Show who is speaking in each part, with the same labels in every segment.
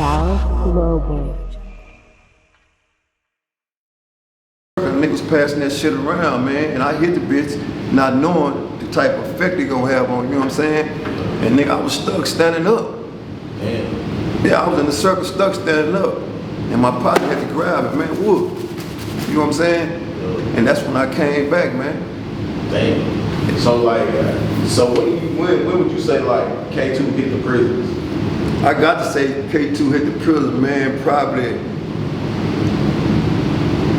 Speaker 1: Global.
Speaker 2: Niggas passing that shit around, man, and I hit the bitch not knowing the type of effect they gonna have on you, know what I'm saying? And nigga, I was stuck standing up.
Speaker 3: Damn.
Speaker 2: Yeah, I was in the circle stuck standing up. And my partner had to grab it, man, whoop. You know what I'm saying? And that's when I came back, man.
Speaker 3: Damn. So like, when would you say like K2 hit the prisons?
Speaker 2: I got to say K2 hit the prison, man, probably,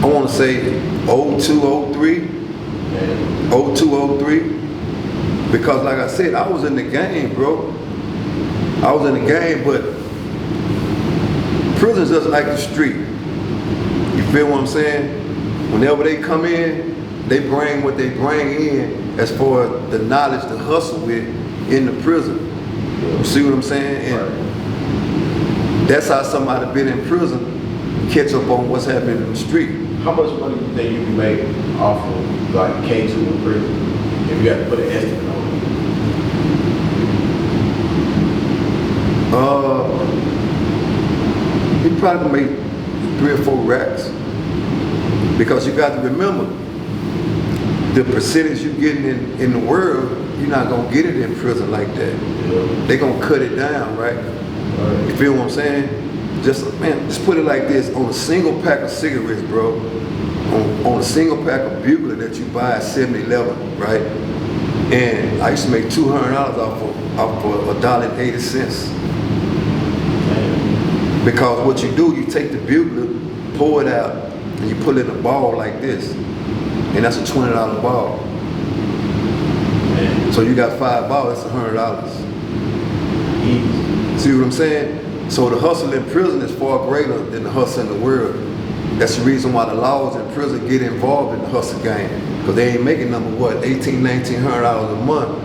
Speaker 2: I want to say 02, 03. 02, 03. Because like I said, I was in the game, bro. I was in the game, but prison's just like the street. You feel what I'm saying? Whenever they come in, they bring what they bring in as far as the knowledge to hustle with in the prison. You see what I'm saying? And that's how somebody been in prison catch up on what's happening in the street.
Speaker 3: How much money do you think you can make off of like K2 in prison if you had to put an estimate on it?
Speaker 2: You probably make 3 or 4 racks. Because you got to remember, the percentage you getting in the world, you're not gonna get it in prison like that.
Speaker 3: Yeah.
Speaker 2: They gonna cut it down, right? You feel what I'm saying? Just put it like this, on a single pack of cigarettes, bro, on a single pack of Bugler that you buy at 7-Eleven, right? And I used to make $200 off of $1.80. Because what you do, you take the Bugler, pour it out, and you put it in a ball like this. And that's a $20 ball. So you got 5 balls, that's $100. See what I'm saying? So the hustle in prison is far greater than the hustle in the world. That's the reason why the laws in prison get involved in the hustle game. Because they ain't making number what, $1,800, $1,900 a month,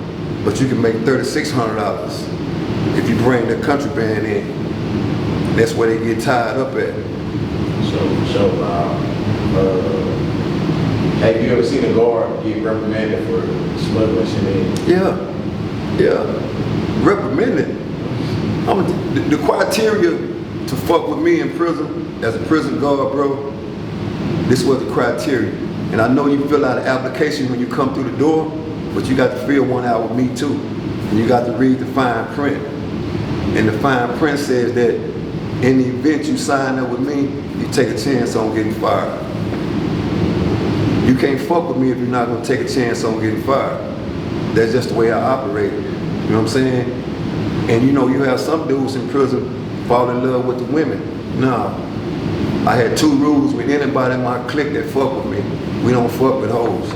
Speaker 2: but you can make $3,600 if you bring the contraband in. That's where they get tied up at.
Speaker 3: Have you ever seen a guard get reprimanded for smuggling shit in?
Speaker 2: Yeah. Reprimanded. The criteria to fuck with me in prison, as a prison guard, bro, this was the criteria. And I know you fill out an application when you come through the door, but you got to fill one out with me too. And you got to read the fine print. And the fine print says that in the event you sign up with me, you take a chance on getting fired. You can't fuck with me if you're not gonna take a chance on getting fired. That's just the way I operate. You know what I'm saying? And you know, you have some dudes in prison fall in love with the women. Nah. I had 2 rules with anybody in my clique that fuck with me. We don't fuck with hoes.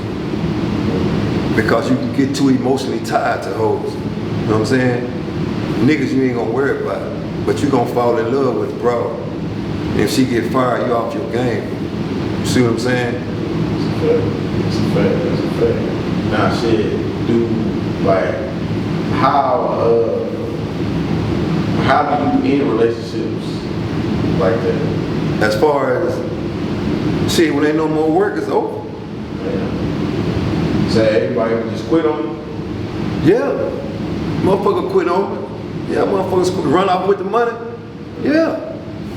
Speaker 2: Because you can get too emotionally tied to hoes. You know what I'm saying? Niggas you ain't gonna worry about. But you gonna fall in love with the broad. And if she get fired, you off your game. You see what I'm saying?
Speaker 3: It's a fact. Now shit, dude, like, how do you end relationships like that?
Speaker 2: As far as, shit, when ain't no more work, it's over.
Speaker 3: Yeah. So everybody would just quit on it?
Speaker 2: Yeah. Motherfucker quit on it. Yeah, motherfuckers run off with the money. Yeah.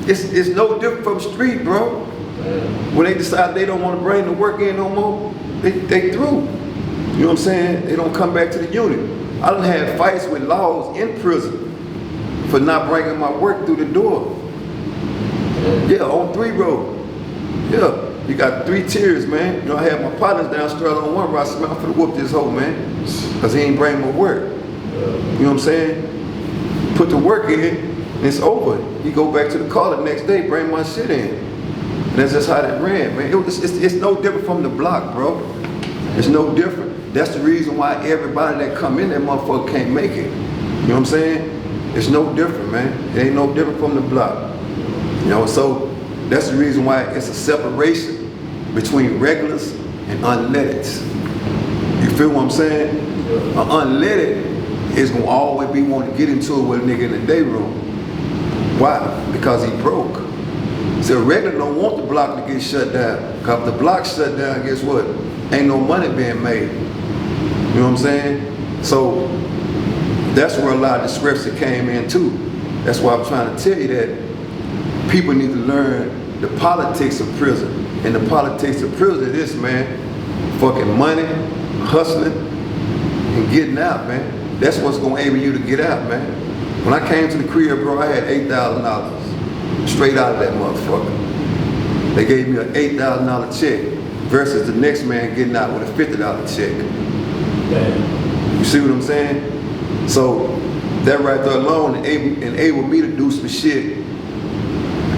Speaker 2: It's no different from street, bro. When they decide they don't want to bring the work in no more, they through. You know what I'm saying? They don't come back to the unit. I done had fights with laws in prison for not bringing my work through the door. Yeah, on 3 road. Yeah, you got 3 tiers, man. You know, I had my partners downstairs on 1 row. I said, man, I'm finna whoop this hoe, man. Because he ain't bring my work. You know what I'm saying? Put the work in, and it's over. You go back to the car the next day, bring my shit in. And that's just how that ran, man. It's no different from the block, bro. It's no different. That's the reason why everybody that come in that motherfucker can't make it. You know what I'm saying? It's no different, man. It ain't no different from the block. You know, so that's the reason why it's a separation between regulars and unleadeds. You feel what I'm saying? An unleaded is gonna always be wanting to get into it with a nigga in the day room. Why? Because he broke. So regular don't want the block to get shut down. Cause if the block shut down, guess what? Ain't no money being made. You know what I'm saying? So that's where a lot of discrepancy came in too. That's why I'm trying to tell you that people need to learn the politics of prison. And the politics of prison is this, man. Fucking money, hustling, and getting out, man. That's what's gonna enable you to get out, man. When I came to the crib, bro, I had $8,000 straight out of that motherfucker. They gave me an $8,000 check versus the next man getting out with a $50 check.
Speaker 3: Damn.
Speaker 2: You see what I'm saying? So that right there alone enabled me to do some shit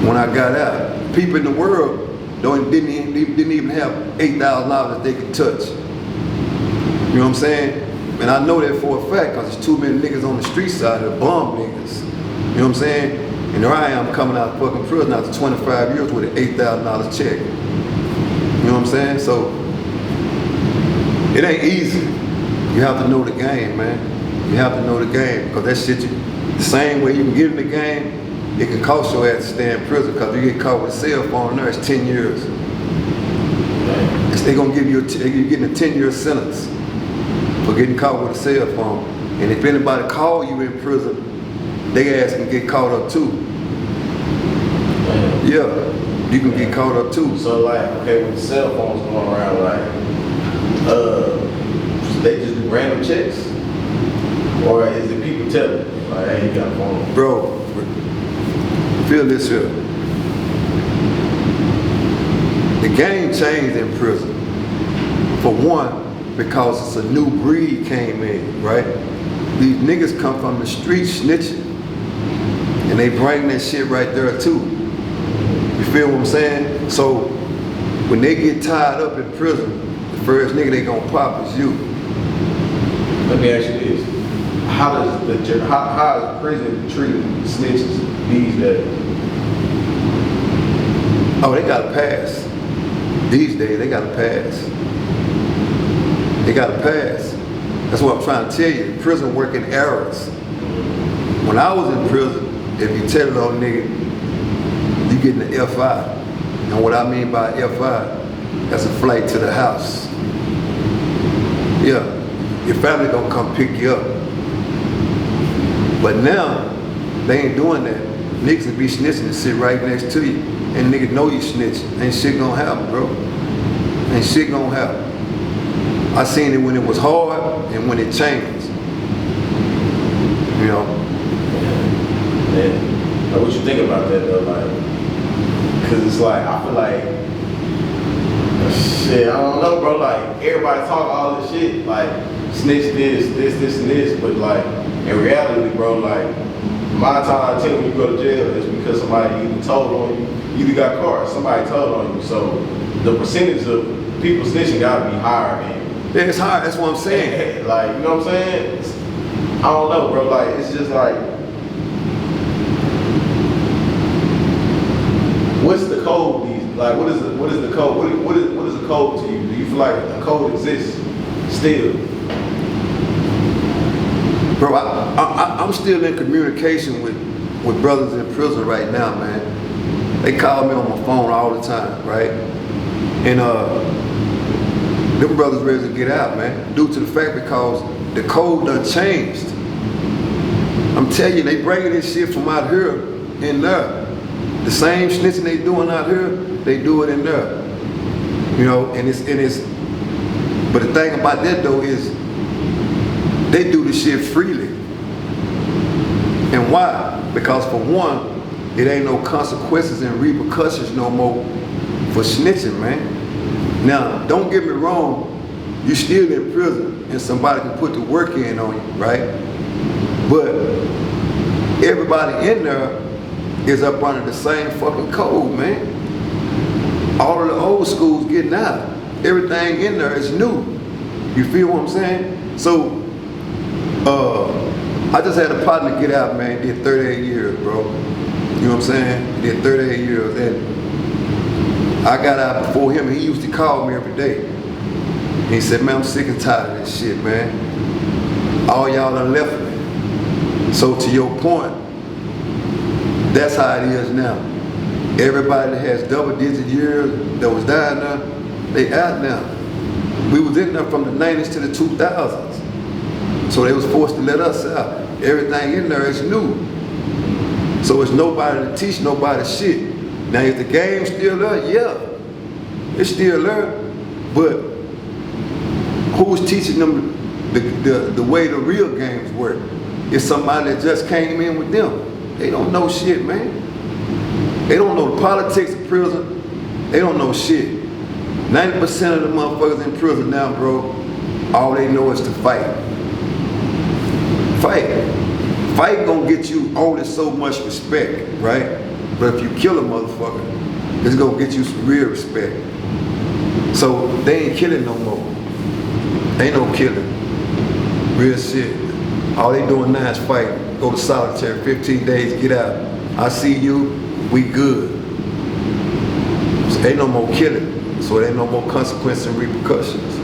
Speaker 2: when I got out. People in the world didn't even have $8,000 that they could touch. You know what I'm saying? And I know that for a fact because there's too many niggas on the street side that bum niggas. You know what I'm saying? And here I am coming out of fucking prison after 25 years with an $8,000 check. You know what I'm saying? So it ain't easy. You have to know the game, man. You have to know the game because that shit, the same way you can get in the game, it can cost your ass to stay in prison because if you get caught with a cell phone there, it's 10 years. They're gonna give you, you're getting a 10-year sentence for getting caught with a cell phone. And if anybody call you in prison, they ass can get caught up too. Yeah, you can get caught up too.
Speaker 3: So like, okay, with the cell phones going around, like, they just do random checks? Or is it people telling you, like, hey, you got a phone?
Speaker 2: Bro, feel this here. The game changed in prison. For one, because it's a new breed came in, right? These niggas come from the street snitching. And they bring that shit right there too. You feel what I'm saying? So when they get tied up in prison, the first nigga they gonna pop is you.
Speaker 3: Let me ask you this. How is prison treating snitches these days?
Speaker 2: Oh, they got a pass. These days, they got a pass. They got a pass. That's what I'm trying to tell you. Prison working errors. When I was in prison, if you tell it on nigga, you getting an FI. And what I mean by FI, that's a flight to the house. Yeah, your family gonna come pick you up. But now, they ain't doing that. Niggas will be snitching and sit right next to you. And niggas know you snitching. Ain't shit gonna happen, bro. Ain't shit gonna happen. I seen it when it was hard and when it changed. You know?
Speaker 3: Man, like, what you think about that though? Like, cause it's like, I feel like, shit, I don't know, bro. Like, everybody talk all this shit, like, snitch this, and this, but like, in reality, bro, like, 9 times out of 10 when you go to jail, it's because somebody either told on you, you either got caught, somebody told on you. So the percentage of people snitching gotta be higher, man.
Speaker 2: Yeah, it's hard, that's what I'm saying.
Speaker 3: Like, you know what I'm saying? I don't know, bro. Like, it's just like, what's the code? Like, what is the code? What is the code to you? Do you feel like a code exists still?
Speaker 2: Bro, I'm still in communication with brothers in prison right now, man. They call me on my phone all the time, right? And them brothers ready to get out, man, due to the fact because the code done changed. I'm telling you, they bringing this shit from out here in there. The same snitching they doing out here, they do it in there. You know, and it's but the thing about that though is they do the shit freely. And why? Because for one, it ain't no consequences and repercussions no more for snitching, man. Now, don't get me wrong, you still in prison and somebody can put the work in on you, right? But everybody in there is up under the same fucking code, man. All of the old schools getting out. Everything in there is new. You feel what I'm saying? So, I just had a partner get out, man, did 38 years, bro. You know what I'm saying? Did 38 years. And I got out before him, and he used to call me every day. And he said, man, I'm sick and tired of this shit, man. All y'all done left me. So to your point, that's how it is now. Everybody that has double-digit years that was dying now, they out now. We was in there from the 90s to the 2000s. So they was forced to let us out. Everything in there is new. So it's nobody to teach nobody shit. Now is the game still there? Yeah, it's still there. But who's teaching them the way the real games work? It's somebody that just came in with them. They don't know shit, man. They don't know the politics of prison. They don't know shit. 90% of the motherfuckers in prison now, bro, all they know is to fight. Fight. Fight gonna get you only so much respect, right? But if you kill a motherfucker, it's gonna get you some real respect. So they ain't killing no more. Ain't no killing. Real shit. All they doing now is fight. Go to solitary, 15 days, get out. I see you, we good. So ain't no more killing. So there ain't no more consequences and repercussions.